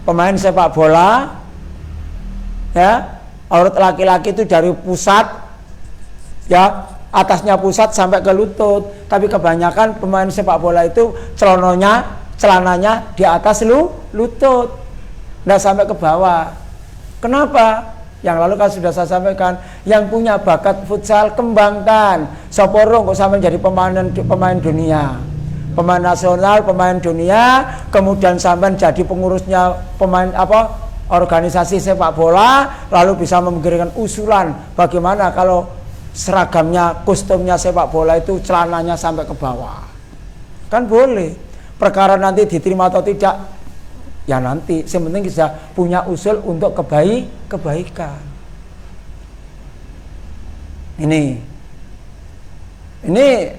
Pemain sepak bola, ya, aurat laki-laki itu dari pusat, ya, atasnya pusat sampai ke lutut. Tapi kebanyakan pemain sepak bola itu celananya di atas lutut, nggak sampai ke bawah. Kenapa? Yang lalu kan sudah saya sampaikan, yang punya bakat futsal kembangkan. Soporong kok sampai jadi pemain dunia, pemain nasional, pemain dunia, kemudian sampai jadi pengurusnya pemain organisasi sepak bola, lalu bisa memikirkan usulan bagaimana kalau seragamnya, kostumnya sepak bola itu celananya sampai ke bawah. Kan boleh. Perkara nanti diterima atau tidak, ya nanti. Yang penting bisa punya usul untuk kebaikan. Ini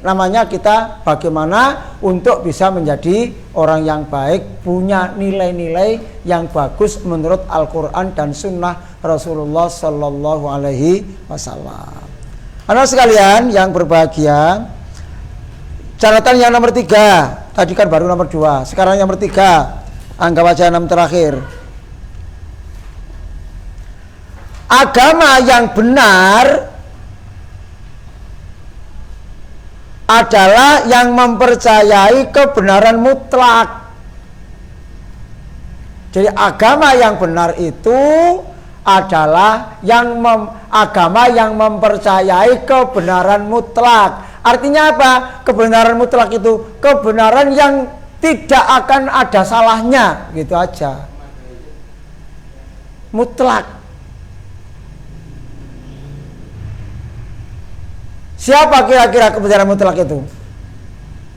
namanya kita bagaimana untuk bisa menjadi orang yang baik, punya nilai-nilai yang bagus menurut Al-Quran dan Sunnah Rasulullah Sallallahu Alaihi Wasallam. Anak sekalian yang berbahagia, catatan yang nomor 3, tadi kan baru nomor 2, sekarang yang nomor 3, anggap aja 6 terakhir. Agama yang benar adalah yang mempercayai kebenaran mutlak. Jadi agama yang benar itu adalah agama yang mempercayai kebenaran mutlak. Artinya apa? Kebenaran mutlak itu kebenaran yang tidak akan ada salahnya, gitu aja. Mutlak. Siapa kira-kira kebenaran mutlak itu?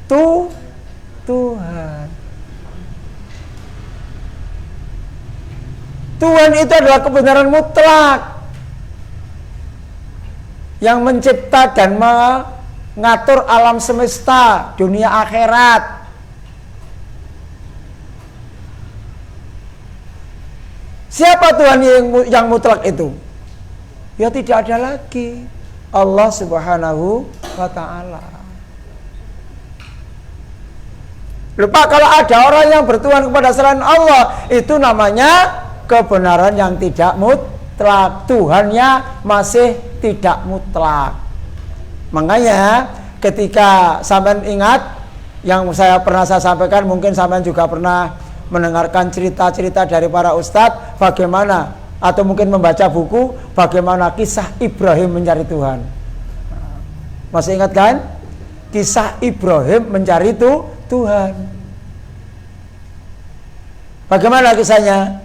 Tuhan. Tuhan itu adalah kebenaran mutlak yang mencipta dan mengatur alam semesta, dunia akhirat. Siapa Tuhan yang mutlak itu? Ya tidak ada lagi, Allah Subhanahu wa ta'ala. Lupa kalau ada orang yang bertuhan kepada selain Allah, itu namanya kebenaran yang tidak mutlak. Tuhannya masih tidak mutlak. Makanya ketika sampean ingat yang saya sampaikan, mungkin sampean juga pernah mendengarkan cerita-cerita dari para ustadz bagaimana, atau mungkin membaca buku bagaimana kisah Ibrahim mencari Tuhan. Masih ingat kan? Kisah Ibrahim mencari Tuhan. Bagaimana kisahnya?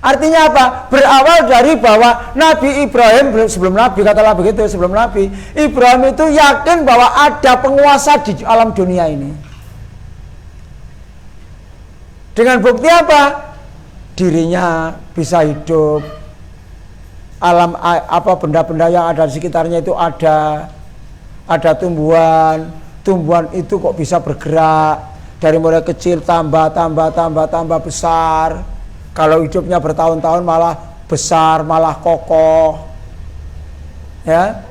Artinya apa? Berawal dari bahwa Nabi Ibrahim, sebelum Nabi, katalah begitu, sebelum Nabi Ibrahim itu yakin bahwa ada penguasa di alam dunia ini. Dengan bukti apa? Dirinya bisa hidup, alam benda-benda yang ada di sekitarnya itu ada tumbuhan itu kok bisa bergerak dari mulai kecil tambah besar. Kalau hidupnya bertahun-tahun malah besar, malah kokoh. Ya.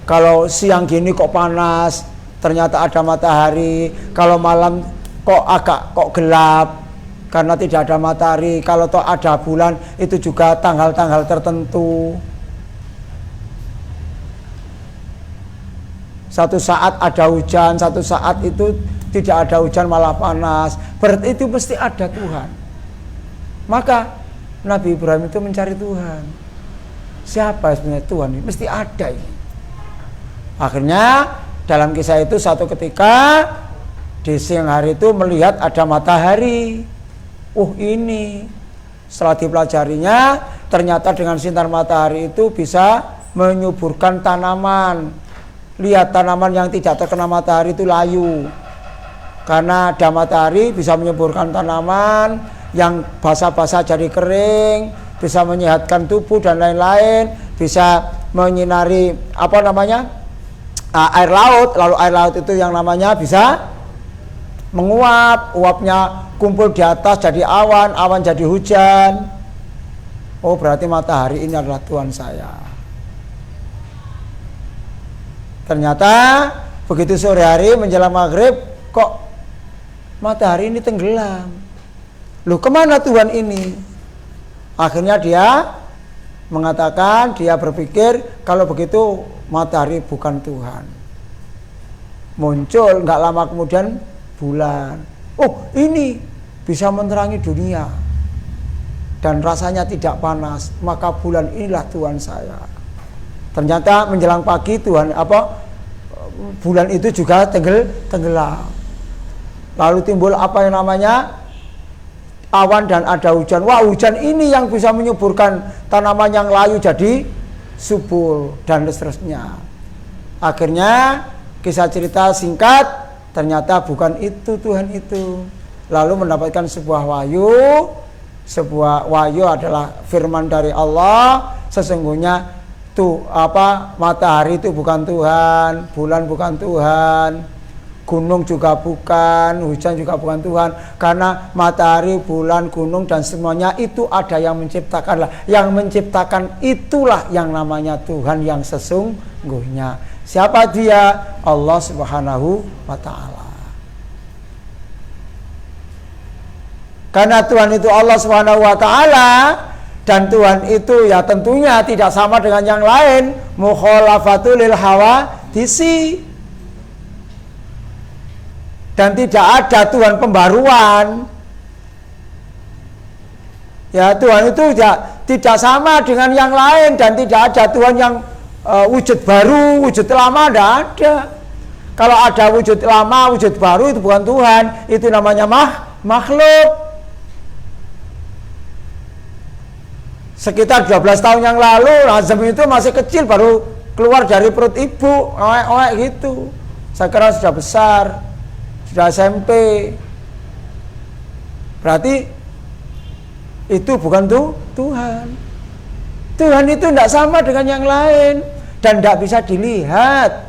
Kalau siang gini kok panas, ternyata ada matahari. Kalau malam kok gelap karena tidak ada matahari. Kalau toh ada bulan, itu juga tanggal-tanggal tertentu. Satu saat ada hujan, satu saat itu tidak ada hujan malah panas. Berarti itu mesti ada Tuhan. Maka Nabi Ibrahim itu mencari Tuhan. Siapa sebenarnya Tuhan ini? Mesti ada ini. Akhirnya dalam kisah itu satu ketika di siang hari itu melihat ada matahari. Ini setelah dipelajarinya ternyata dengan sinar matahari itu bisa menyuburkan tanaman. Lihat tanaman yang tidak terkena matahari itu layu. Karena ada matahari bisa menyuburkan tanaman, yang basah-basah jadi kering, bisa menyehatkan tubuh dan lain-lain, bisa menyinari air laut, lalu air laut itu yang namanya bisa menguap, uapnya kumpul di atas jadi awan, awan jadi hujan. Oh, berarti matahari ini adalah Tuhan saya. Ternyata begitu sore hari menjelang maghrib, kok matahari ini tenggelam. Loh, kemana Tuhan ini? Akhirnya dia mengatakan, dia berpikir kalau begitu matahari bukan Tuhan. Muncul nggak lama kemudian bulan. Oh, ini bisa menerangi dunia dan rasanya tidak panas, maka bulan inilah Tuhan saya. Ternyata menjelang pagi bulan itu juga tenggelam. Lalu timbul apa yang namanya awan dan ada hujan. Wah, hujan ini yang bisa menyuburkan tanaman yang layu jadi subur dan seterusnya. Akhirnya kisah cerita singkat, ternyata bukan itu Tuhan itu. Lalu mendapatkan sebuah wahyu. Sebuah wahyu adalah firman dari Allah, sesungguhnya matahari itu bukan Tuhan, bulan bukan Tuhan, gunung juga bukan, hujan juga bukan Tuhan. Karena matahari, bulan, gunung dan semuanya itu ada yang menciptakan. Yang menciptakan itulah yang namanya Tuhan yang sesungguhnya. Siapa dia? Allah Subhanahu wa ta'ala. Karena Tuhan itu Allah Subhanahu wa ta'ala, dan Tuhan itu ya tentunya tidak sama dengan yang lain. Mukhalafatul lil hawadisi. Dan tidak ada Tuhan pembaruan. Ya, Tuhan itu tidak sama dengan yang lain, dan tidak ada Tuhan yang wujud baru, wujud lama, tidak ada. Kalau ada wujud lama, wujud baru, itu bukan Tuhan, itu namanya makhluk. Sekitar 12 tahun yang lalu, Azam itu masih kecil, baru keluar dari perut ibu, oek-oek gitu. Sekarang sudah besar, sudah SMP. Berarti itu bukan Tuhan. Tuhan itu tidak sama dengan yang lain dan tidak bisa dilihat.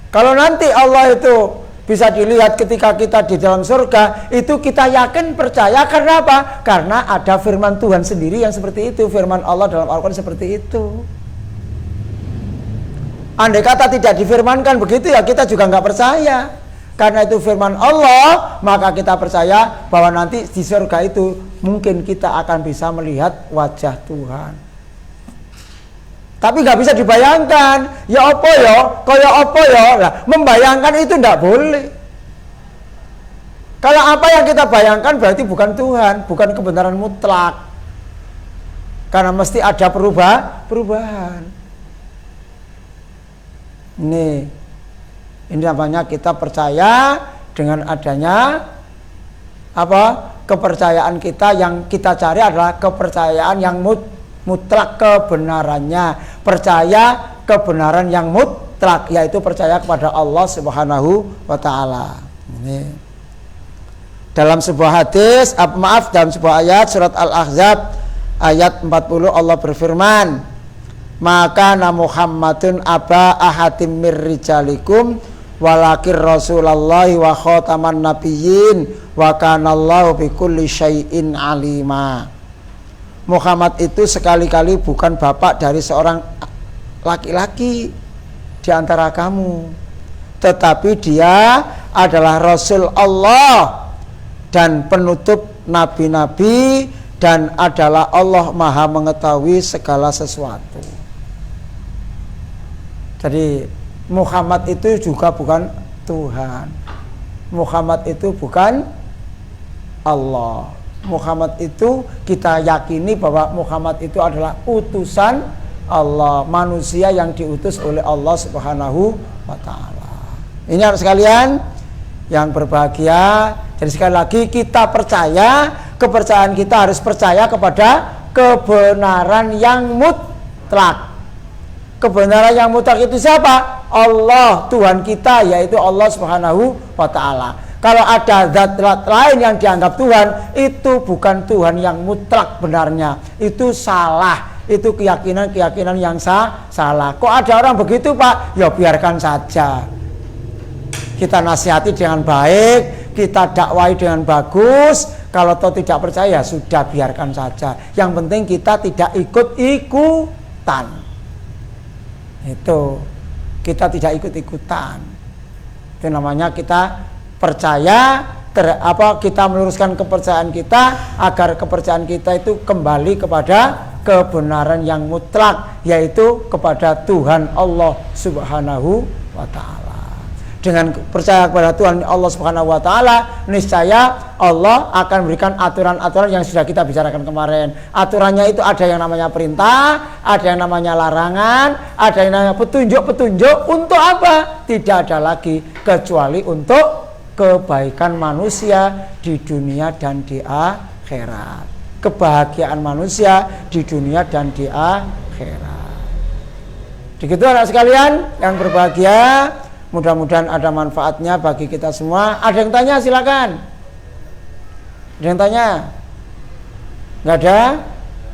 Kalau nanti Allah itu bisa dilihat ketika kita di dalam surga, itu kita yakin percaya. Karena apa? Karena ada firman Tuhan sendiri yang seperti itu. Firman Allah dalam Al-Quran seperti itu. Andai kata tidak difirmankan begitu, ya kita juga nggak percaya. Karena itu firman Allah, maka kita percaya bahwa nanti di surga itu mungkin kita akan bisa melihat wajah Tuhan. Tapi nggak bisa dibayangkan. Ya apa ya, kaya apa ya. Nah, membayangkan itu nggak boleh. Kalau apa yang kita bayangkan berarti bukan Tuhan, bukan kebenaran mutlak. Karena mesti ada perubahan. Ini namanya kita percaya dengan adanya kepercayaan kita. Yang kita cari adalah kepercayaan yang mutlak kebenarannya, percaya kebenaran yang mutlak, yaitu percaya kepada Allah Subhanahu wa ta'ala. Ini dalam sebuah hadis, dalam sebuah ayat surat Al-Ahzab ayat 40 Allah berfirman, maka Muhammadun aba ahatim mir rijalikum walakir rasulallahi wa khataman nabiyyin wa kanallahu bikulli syai'in alima. Muhammad itu sekali-kali bukan bapak dari seorang laki-laki di antara kamu, tetapi dia adalah Rasul Allah dan penutup nabi-nabi, dan adalah Allah Maha mengetahui segala sesuatu. Jadi Muhammad itu juga bukan Tuhan. Muhammad itu bukan Allah. Muhammad itu kita yakini bahwa Muhammad itu adalah utusan Allah, manusia yang diutus oleh Allah Subhanahu wa ta'ala. Ini harus sekalian yang berbahagia. Jadi sekali lagi kita percaya, kepercayaan kita harus percaya kepada kebenaran yang mutlak. Kebenaran yang mutlak itu siapa? Allah, Tuhan kita, yaitu Allah Subhanahu wa ta'ala. Kalau ada zat lain yang dianggap Tuhan, itu bukan Tuhan yang mutlak benarnya. Itu salah. Itu keyakinan-keyakinan yang salah. Kok ada orang begitu, Pak? Ya biarkan saja. Kita nasihati dengan baik, kita dakwai dengan bagus. Kalau toh tidak percaya, sudah biarkan saja. Yang penting kita tidak ikut-ikutan. Itu kita tidak ikut-ikutan. Itu namanya kita percaya, kita meluruskan kepercayaan kita agar kepercayaan kita itu kembali kepada kebenaran yang mutlak, yaitu kepada Tuhan Allah Subhanahu wa ta'ala. Dengan percaya kepada Tuhan Allah Subhanahu wa ta'ala, niscaya Allah akan memberikan aturan-aturan yang sudah kita bicarakan kemarin. Aturannya itu ada yang namanya perintah, ada yang namanya larangan, ada yang namanya petunjuk-petunjuk. Untuk apa? Tidak ada lagi kecuali untuk kebaikan manusia di dunia dan di akhirat. Kebahagiaan manusia di dunia dan di akhirat. Begitu anak sekalian yang berbahagia. Mudah-mudahan ada manfaatnya bagi kita semua. Ada yang tanya, silakan. Ada yang tanya? Nggak ada?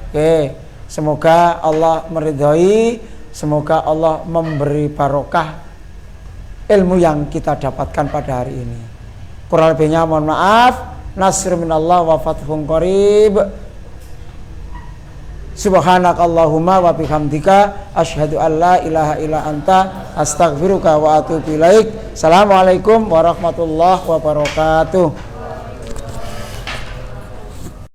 Oke. Semoga Allah meridhai, semoga Allah memberi barokah ilmu yang kita dapatkan pada hari ini. Kurang lebihnya mohon maaf. Nasrun minallah wa fathun qarib. Subhanakallahumma wa bihamdika asyhadu an la ilaha illa anta astaghfiruka wa atubu ilaik. Assalamualaikum warahmatullahi wabarakatuh.